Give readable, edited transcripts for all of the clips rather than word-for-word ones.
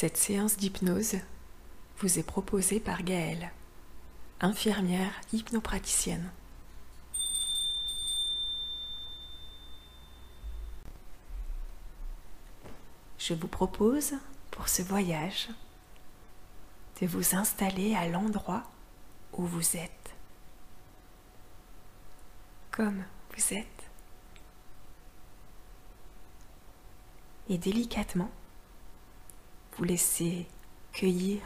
Cette séance d'hypnose vous est proposée par Gaëlle, infirmière hypnopraticienne. Je vous propose, pour ce voyage, de vous installer à l'endroit où vous êtes, comme vous êtes, et délicatement vous laisser cueillir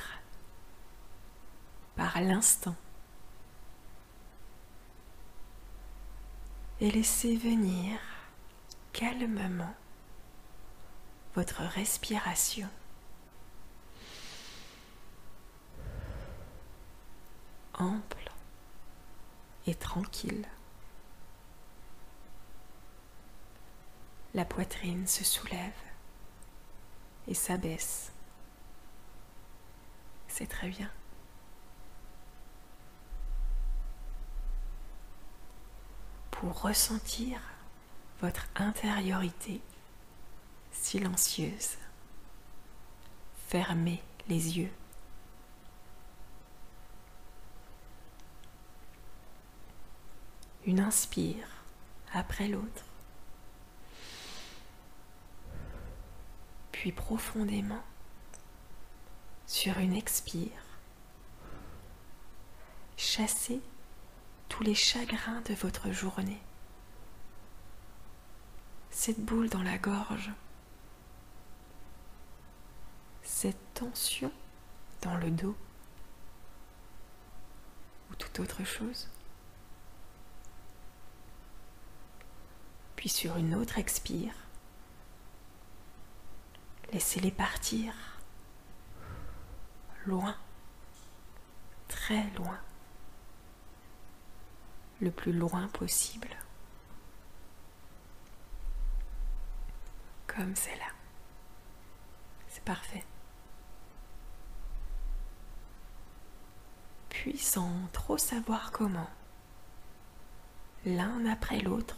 par l'instant et laisser venir calmement votre respiration. Ample et tranquille. La poitrine se soulève et s'abaisse. C'est très bien. Pour ressentir votre intériorité silencieuse, fermez les yeux. Une inspire après l'autre, puis profondément sur une expire, chassez tous les chagrins de votre journée. Cette boule dans la gorge, cette tension dans le dos ou toute autre chose. Puis sur une autre expire, laissez-les partir, loin, très loin, le plus loin possible, comme c'est là. C'est parfait. Puis sans trop savoir comment, l'un après l'autre,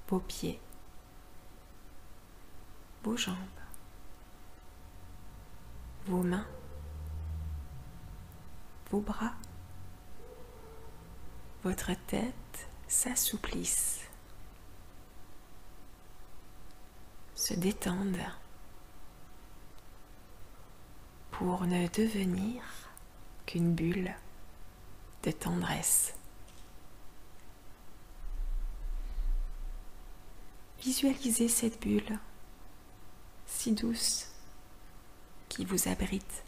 vos pieds, vos jambes, vos mains, vos bras, votre tête s'assouplissent, se détendent pour ne devenir qu'une bulle de tendresse. Visualisez cette bulle si douce qui vous abrite.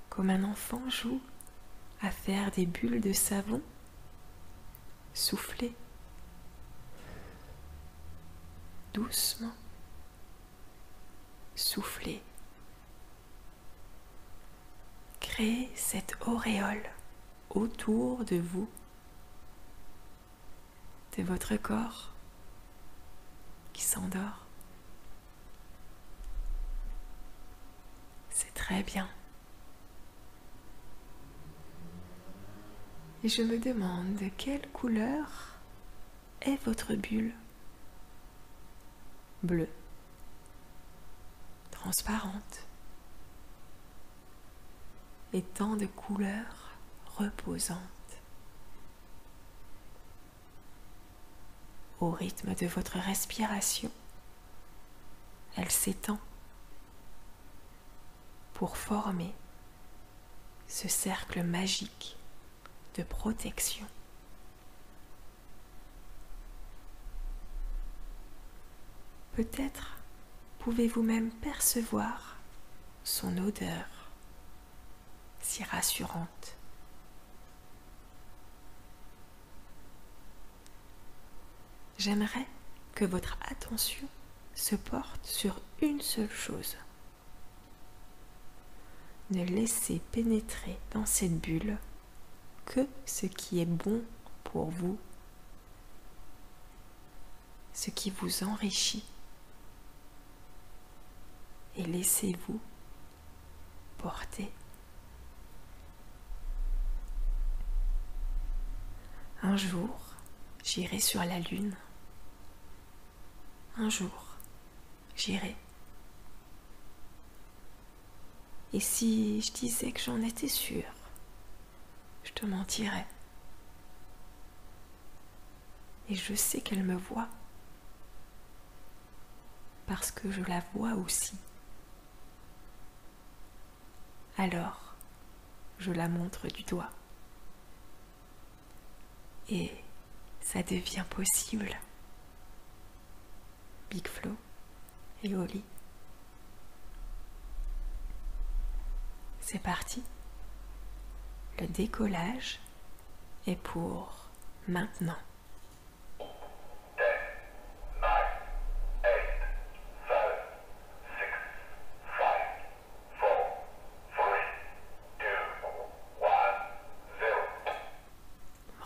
Comme un enfant joue à faire des bulles de savon, soufflez doucement, soufflez. Créez cette auréole autour de vous, de votre corps qui s'endort. C'est très bien. Et je me demande de quelle couleur est votre bulle. Bleue, transparente, et tant de couleurs reposantes. Au rythme de votre respiration, elle s'étend pour former ce cercle magique de protection. Peut-être pouvez-vous même percevoir son odeur si rassurante. J'aimerais que votre attention se porte sur une seule chose. Ne laissez pénétrer dans cette bulle que ce qui est bon pour vous, ce qui vous enrichit, et laissez-vous porter. Un jour, j'irai sur la lune un jour, j'irai. Et si je disais que j'en étais sûre, je te mentirais. Et je sais qu'elle me voit, parce que je la vois aussi. Alors, je la montre du doigt. Et ça devient possible. Big Flo et Oli. C'est parti. Le décollage est pour maintenant.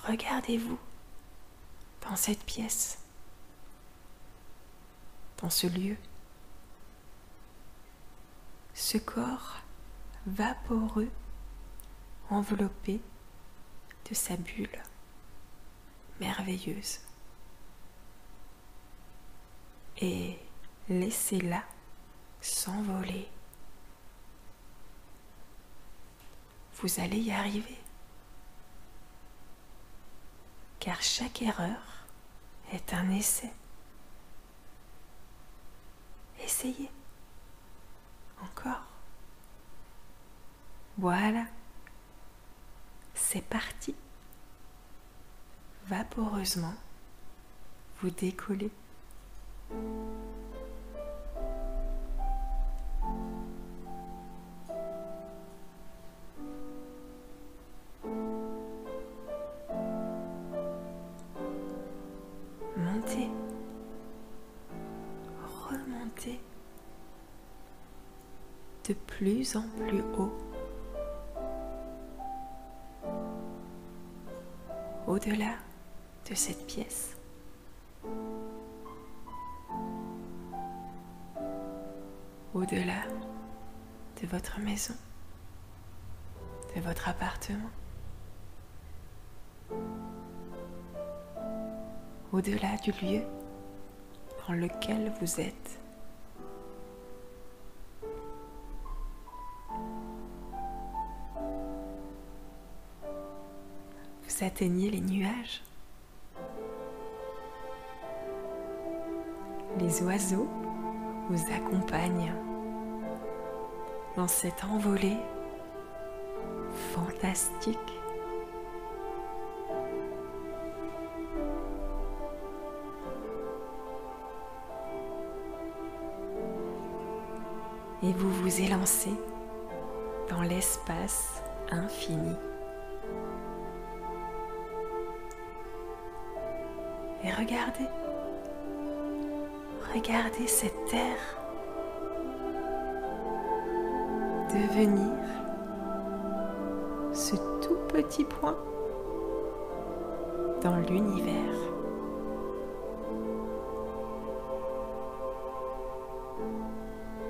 Regardez-vous dans cette pièce, dans ce lieu, ce corps vaporeux enveloppé de sa bulle merveilleuse. Et laissez-la s'envoler. Vous allez y arriver. Car chaque erreur est un essai. Essayez. Encore. Voilà. C'est parti. Vaporeusement, vous décollez. Montez, remontez de plus en plus haut, au-delà de cette pièce, au-delà de votre maison, de votre appartement, au-delà du lieu dans lequel vous êtes. Vous atteignez les nuages. Les oiseaux vous accompagnent dans cette envolée fantastique. Et vous vous élancez dans l'espace infini. Et regardez cette terre devenir ce tout petit point dans l'univers.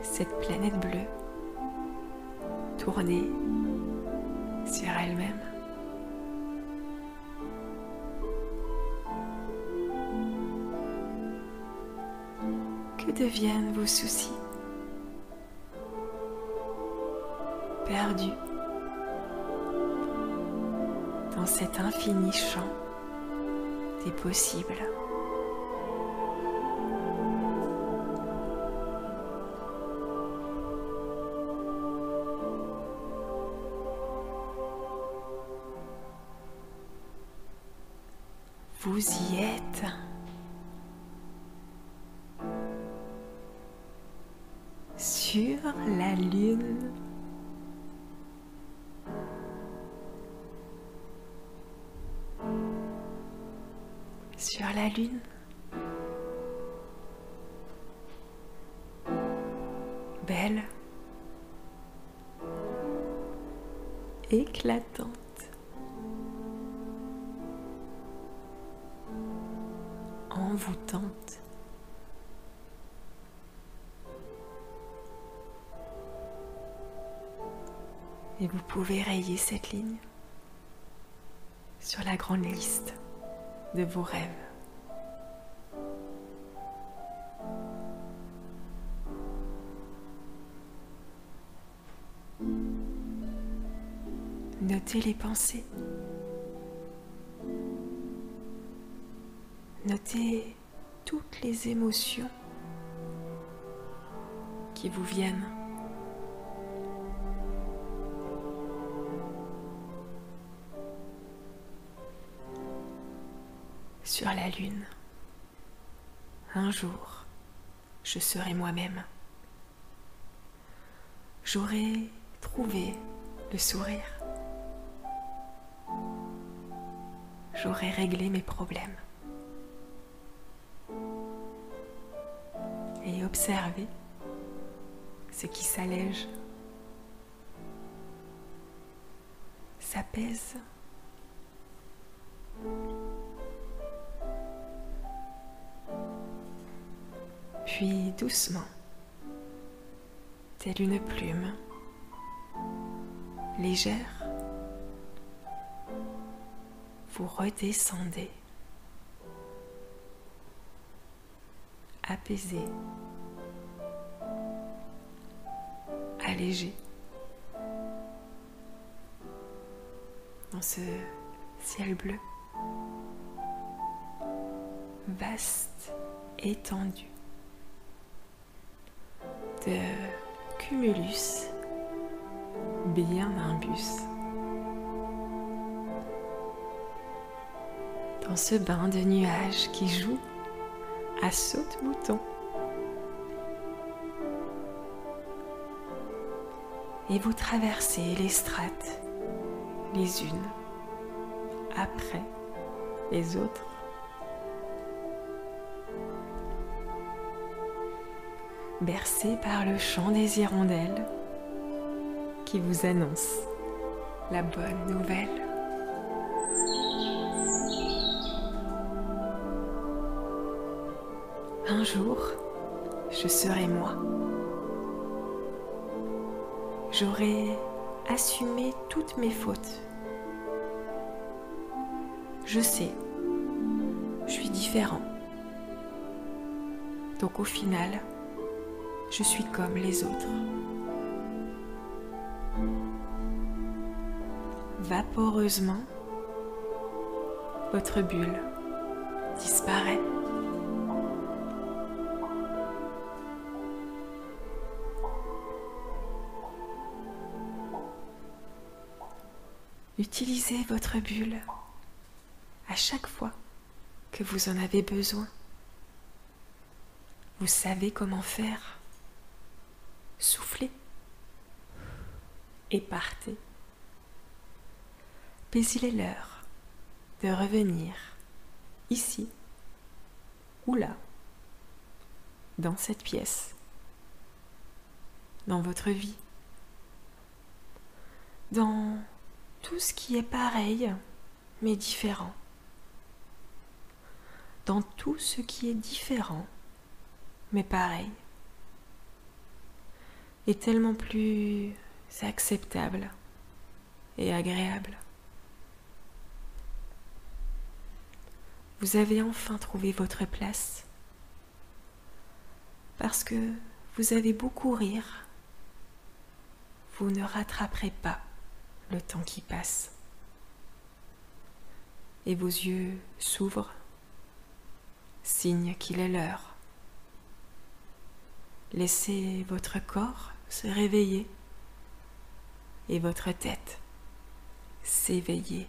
Cette planète bleue tournée sur elle-même. Que deviennent vos soucis? Perdus dans cet infini champ des possibles. Vous y êtes. Sur la lune. Sur la lune. Belle. Éclatante. Envoûtante. Et vous pouvez rayer cette ligne sur la grande liste de vos rêves. Notez les pensées. Notez toutes les émotions qui vous viennent. Sur la lune, un jour, je serai moi-même. J'aurai trouvé le sourire. J'aurai réglé mes problèmes. Et observer ce qui s'allège, s'apaise. Puis doucement, telle une plume, légère, vous redescendez, apaisé, allégé, dans ce ciel bleu, vaste, étendu, de cumulus bien nimbus. Dans ce bain de nuages qui joue à saute-bouton. Et vous traversez les strates, les unes après les autres. Bercé par le chant des hirondelles qui vous annonce la bonne nouvelle. Un jour, je serai moi. J'aurai assumé toutes mes fautes. Je sais, je suis différent. Donc au final, je suis comme les autres. Vaporeusement, votre bulle disparaît. Utilisez votre bulle à chaque fois que vous en avez besoin. Vous savez comment faire. Soufflez et partez. Mais il est l'heure de revenir ici ou là, dans cette pièce, dans votre vie, dans tout ce qui est pareil mais différent, dans tout ce qui est différent mais pareil, est tellement plus acceptable et agréable. Vous avez enfin trouvé votre place parce que vous avez beau courir, vous ne rattraperez pas le temps qui passe. Et vos yeux s'ouvrent, signe qu'il est l'heure. Laissez votre corps se réveiller et votre tête s'éveiller.